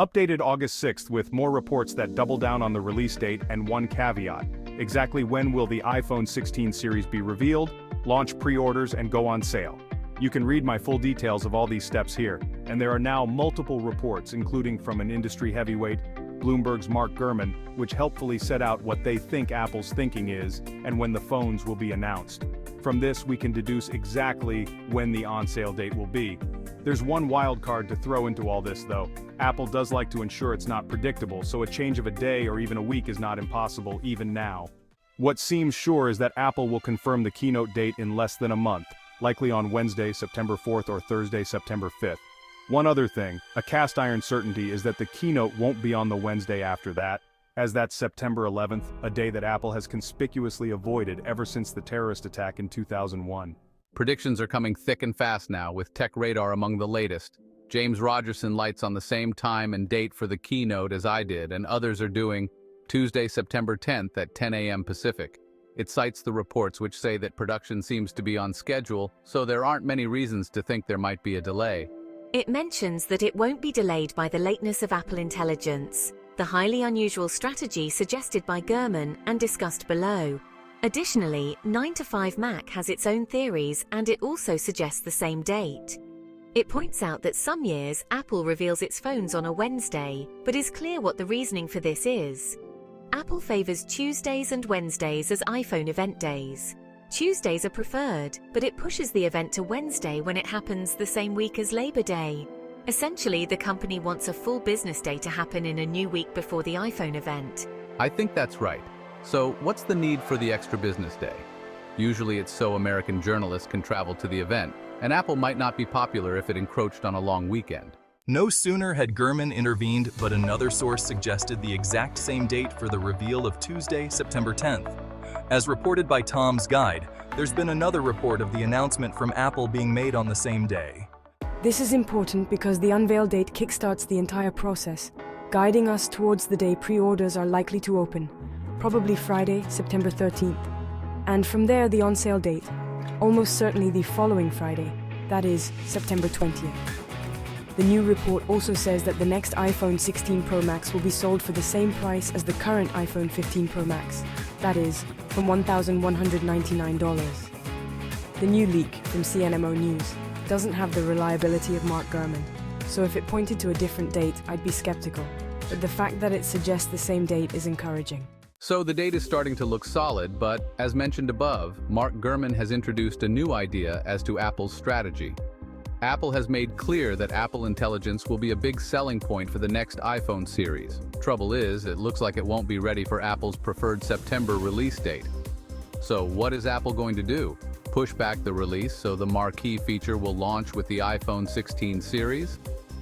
Updated August 6th with more reports that double down on the release date and one caveat. Exactly when will the iPhone 16 series be revealed, launch pre-orders and go on sale? You can read my full details of all these steps here, and there are now multiple reports including from an industry heavyweight, Bloomberg's Mark Gurman, which helpfully set out what they think Apple's thinking is and when the phones will be announced. From this we can deduce exactly when the on-sale date will be. There's one wild card to throw into all this though. Apple does like to ensure it's not predictable, so a change of a day or even a week is not impossible even now. What seems sure is that Apple will confirm the keynote date in less than a month, likely on Wednesday, September 4th or Thursday, September 5th. One other thing, a cast iron certainty is that the keynote won't be on the Wednesday after that, as that's September 11th, a day that Apple has conspicuously avoided ever since the terrorist attack in 2001. Predictions are coming thick and fast now, with Tech Radar among the latest. James Rogerson lights on the same time and date for the keynote as I did, and others are doing Tuesday, September 10th at 10 a.m. Pacific. It cites the reports which say that production seems to be on schedule, so there aren't many reasons to think there might be a delay. It mentions that it won't be delayed by the lateness of Apple Intelligence, the highly unusual strategy suggested by Gurman and discussed below. Additionally, 9to5Mac has its own theories and it also suggests the same date. It points out that some years Apple reveals its phones on a Wednesday, but is clear what the reasoning for this is. Apple favors Tuesdays and Wednesdays as iPhone event days. Tuesdays are preferred, but it pushes the event to Wednesday when it happens the same week as Labor Day. Essentially, the company wants a full business day to happen in a new week before the iPhone event. I think that's right. So, what's the need for the extra business day? Usually it's so American journalists can travel to the event, and Apple might not be popular if it encroached on a long weekend. No sooner had Gurman intervened, but another source suggested the exact same date for the reveal of Tuesday, September 10th. As reported by Tom's Guide, there's been another report of the announcement from Apple being made on the same day. This is important because the unveil date kickstarts the entire process, guiding us towards the day pre-orders are likely to open, probably Friday, September 13th. And from there, the on-sale date, almost certainly the following Friday, that is, September 20th. The new report also says that the next iPhone 16 Pro Max will be sold for the same price as the current iPhone 15 Pro Max, that is, from $1,199. The new leak from CNMO News doesn't have the reliability of Mark Gurman, so if it pointed to a different date, I'd be skeptical. But the fact that it suggests the same date is encouraging. So the date is starting to look solid, but as mentioned above, Mark Gurman has introduced a new idea as to Apple's strategy. Apple has made clear that Apple Intelligence will be a big selling point for the next iPhone series. Trouble is, it looks like it won't be ready for Apple's preferred September release date. So what is Apple going to do? Push back the release so the marquee feature will launch with the iPhone 16 series?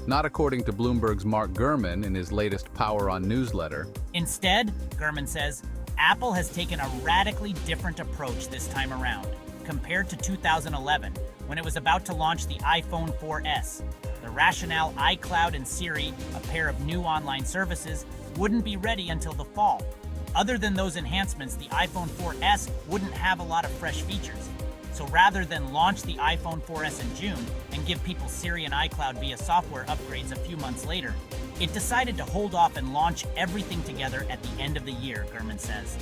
Not according to Bloomberg's Mark Gurman in his latest Power On newsletter. Instead, Gurman says, Apple has taken a radically different approach this time around, compared to 2011, when it was about to launch the iPhone 4S. The rationale iCloud and Siri, a pair of new online services, wouldn't be ready until the fall. Other than those enhancements, the iPhone 4S wouldn't have a lot of fresh features. So rather than launch the iPhone 4S in June and give people Siri and iCloud via software upgrades a few months later, it decided to hold off and launch everything together at the end of the year, Gurman says.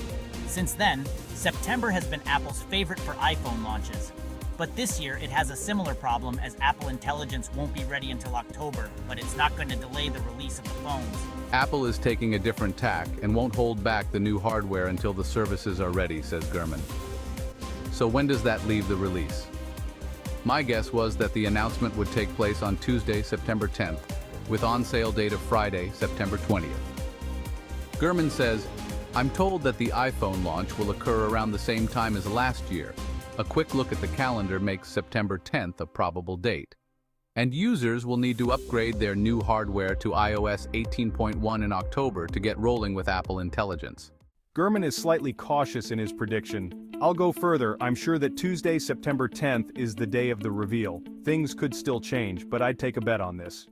Since then, September has been Apple's favorite for iPhone launches. But this year, it has a similar problem as Apple Intelligence won't be ready until October, but it's not going to delay the release of the phones. Apple is taking a different tack and won't hold back the new hardware until the services are ready, says Gurman. So when does that leave the release? My guess was that the announcement would take place on Tuesday, September 10th, with on-sale date of Friday, September 20th. Gurman says, I'm told that the iPhone launch will occur around the same time as last year. A quick look at the calendar makes September 10th a probable date. And users will need to upgrade their new hardware to iOS 18.1 in October to get rolling with Apple Intelligence. Gurman is slightly cautious in his prediction. I'll go further, I'm sure that Tuesday, September 10th is the day of the reveal. Things could still change, but I'd take a bet on this.